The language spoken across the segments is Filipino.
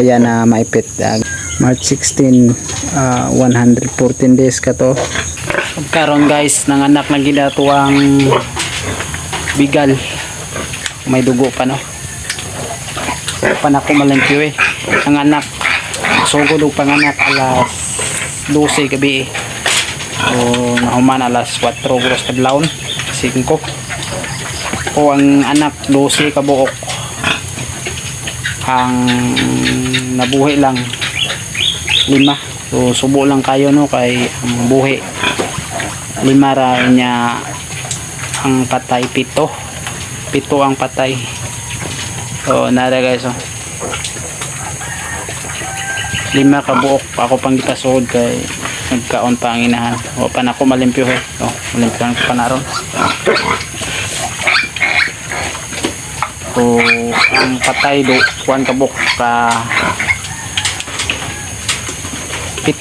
yan na maipit. March 16, 114 days ka to. Karon guys, nanganak na ginatuang bigal. May dugo pa no. Panako malempyo eh. Nanganak. Sugod og panganak alas 12 gabi. O nahuman alas 4 oras kadlawon, 5. O ang anak 12 ka buok. Ang nabuhi lang 5. So subo lang kayo no kay ang buhi 5 ra niya, ang patay 7 ang patay. So nara guys, oh 5 ka buok pa ako pang gipasod kay nagkaon pa ang inahan. O pa nako malimpyo he. O malimpyo pa naron. So ang patay do kuan ka buok ka 7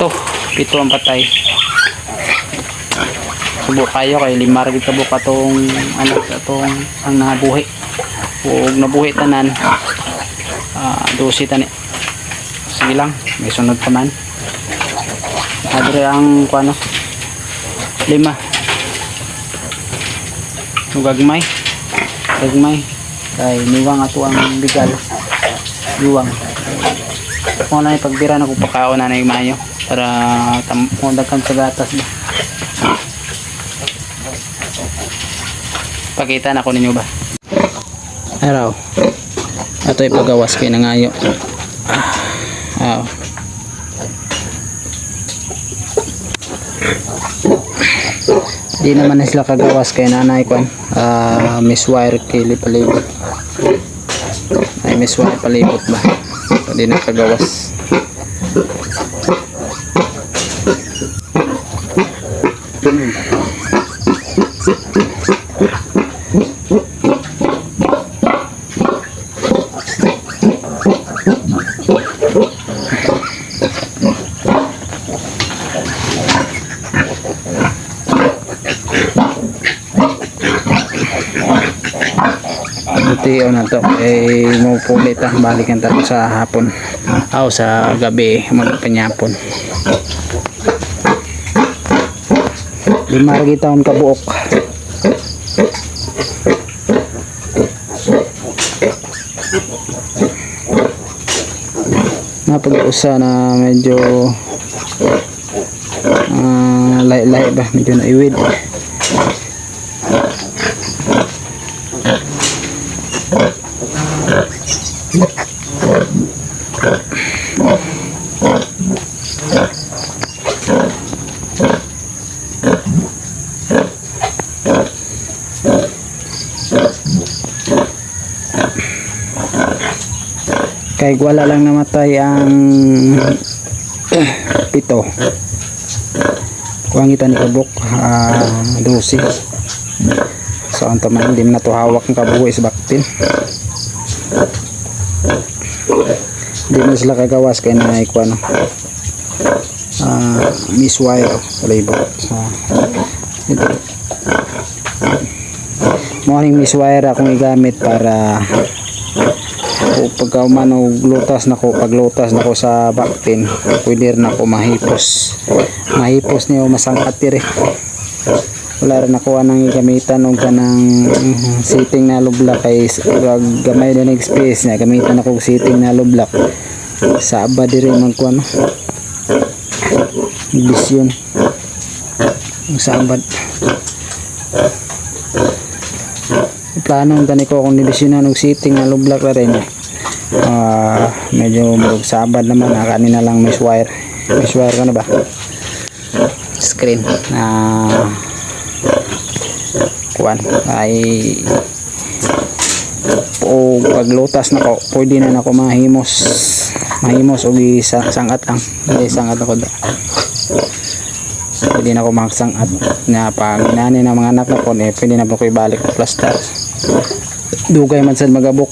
ang patay. Subo kayo kay 5 ra gid ka buok atong anak atong ang nabuhi. Ug nabuhi tanan 12 tani. Sige lang, may sunod pa man. Adre ang kuano 5. Gagmay kay niwang ato ang bigal. Niwang kung na pagbira na kung pakaon na na yung mayo para daghan sa gatas ba. Pakita na ko ninyo ba araw ato ipagawas kay nangayo. Di naman na sila kagawas kay nanay ko. Miss wire kili palibot ay miss wire palibot ba, so di na kagawas. Tiyo na to eh mupulit balikan tayo sa hapon sa gabi magpanyapon. 5 lagi taon kabuok. Napag-usa na medyo lahi-lahi ba, medyo naiwid. Kay wala lang namatay ang 7. Kuwangita ni kabuk 12. So ang taman hindi na to hawak ng kabuhi sa baktin. Hindi na sila kagawas kay na ikuan miss wire label. Morning miss wire akong igamit para pagka umanog lutas na ko, pag lutas na ko sa baktin pwede rin ako mahipos niyo masangkat dire. Wala rin ako anang gamitan o kanang sitting na lublak kay gamay din ng space niya, gamitan ako sitting na lublak sa aba dire magkuano bisyon sa abad. Plano tani ko kung nibisyonan og sitting na lublak na rin medyo magsabad naman kanina lang miss wire ka na ba screen kuan ay o paglutas na ko pwede na nako mahimos og sangat lang sangat ako pwede na ko magsangat na pag inani ng mga anak na po pwede na po ko ibalik plaster dugay man sad magabok.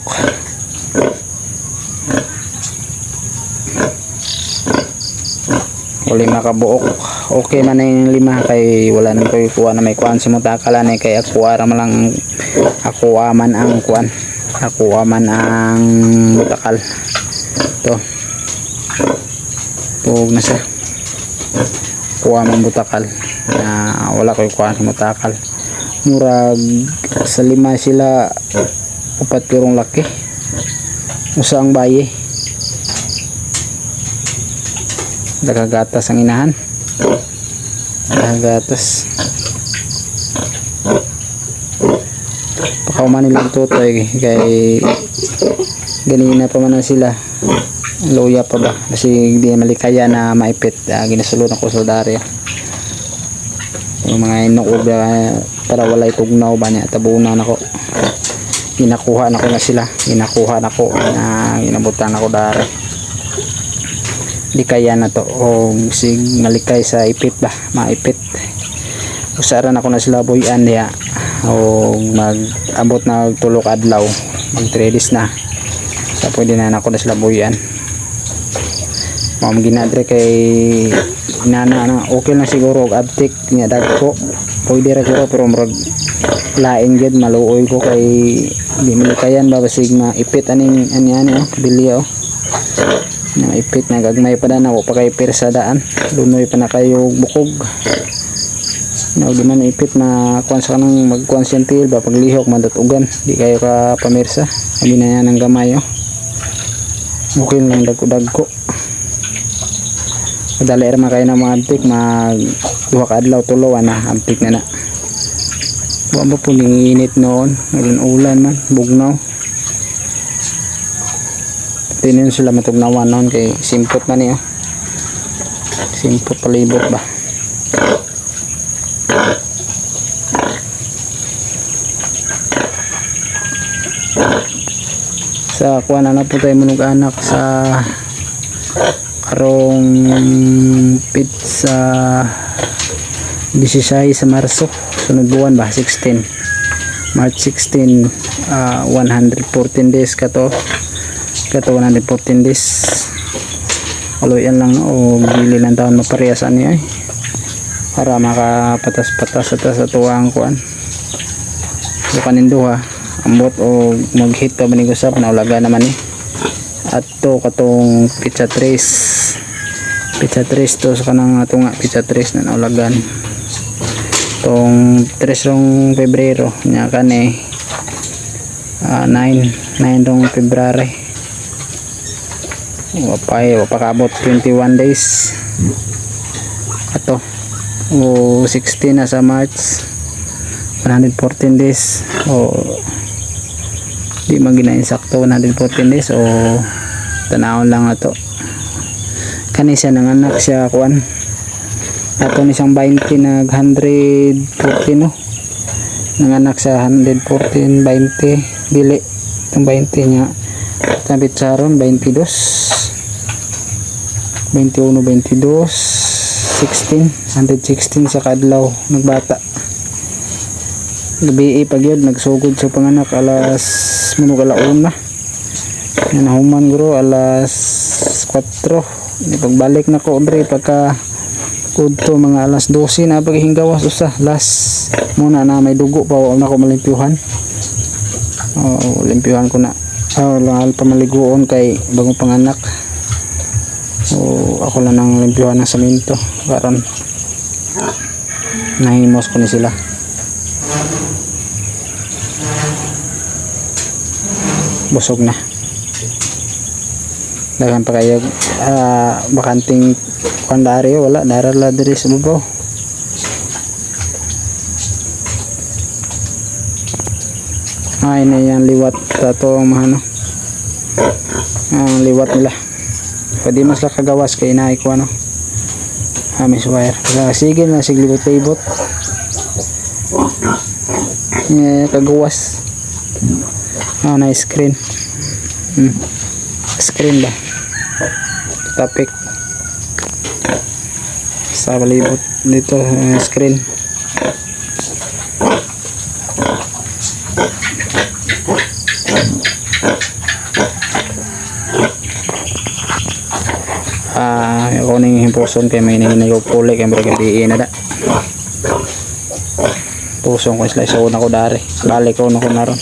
O 5 kabuok okay man na yung 5 kay wala na ko kuha na may kuan si mutakala na kay akuha man lang akuha man ang kuan akuha man ang mutakal to tuog na siya. Kuha mong butakal na wala ko kuha ng butakal. Murag sa 5 sila, 4 pirong laki. Usa ang baye. Dagagatas ang inahan. Dagagatas. Pakauman nilang tutoy kay ganina pa man na sila. Luya pa ba? Kasi hindi malikaya na maipit. Ginasulod ako sa darya. Yung mga inuog para walay tugnaw ba niya. Tabunan ako. Ginakuha na ko na sila. Ginakuha na ko. Ginabutan ako darya. Di kaya na to. O sig malikay sa ipit ba? Maipit. Usaran ako na sila buyan niya. O mag-abot na tulok adlaw. Mag 3 days na. So pwede na ako na sila buyan. Mga ginadre kay nana okay lang siguro og abtik niya dagko pwede ra siguro pero murag laing gid maluoy ko kay di malikayan ba basig maipit aning ani bilya na ipit na gagmay pa na ako pa kay pirsa daan lunoy pa na kayo bukog na di man ipit na kuan sa kanang magkonsentil ba paglihok mandatugan di kayo ka pamirsa abi na yan ang gamay okay lang dagko madali ra man kayo na mga antik mag duha ka adlaw tulo na antik na wa ba po ning init noon ulan man bugnaw tinin sila matugnawan noon kay simpot man niya simpot palibot ba sa kuha na po tayo manug anak sa karong pizza 16 sa Marso sunod buwan ba 16 March 16 114 days kato 114 days aloyan lang o bili lang taon maparehas ani ay para makapatas-patas sa tuwang kuan bukanin duha ambot o mag-hit ka ba ni gusap na ulaga naman at to katong pizza trace to sa kanang ato nga pizza trace na naulagan tong 3 rong Pebrero nya kani 9 rong February wapakabot 21 days ato o 16 na sa March 114 days o di man gina-insakto 114 days o tanawon lang ato kani siya nanganak siya kuan ato ni siyang 20 nag 114 no nanganak sa 114 20 dili itong 20 nya sabit saron 22 21 22 16 116 sa kadlaw nagbata gabi pag yun nagsugod sa panganak alas munog alauna nahuman guro alas 4 pagbalik na ko dre pagka kudto mga alas 12 na paghinggawas usa last muna na may dugo pa wala na ko malimpyuhan limpyuhan ko na langal pa maliguon kay bagong panganak ako lang nang limpyuhan ng saminto karon nahimos ko ni sila busog na dagan pa kayo bakanting kandaryo wala darala diri sa babaw ay na yan liwat tato ang mahano ang liwat nila pwede mas lang kagawas kay inaay ko ano may wire sige na siglibot-libot kagawas na screen screen ba topic sa balibot dito screen ako ning himpuson kay may nahinayo puli kay mga gabi na da pusong ko sila sa una ko dari balik ko na ko naron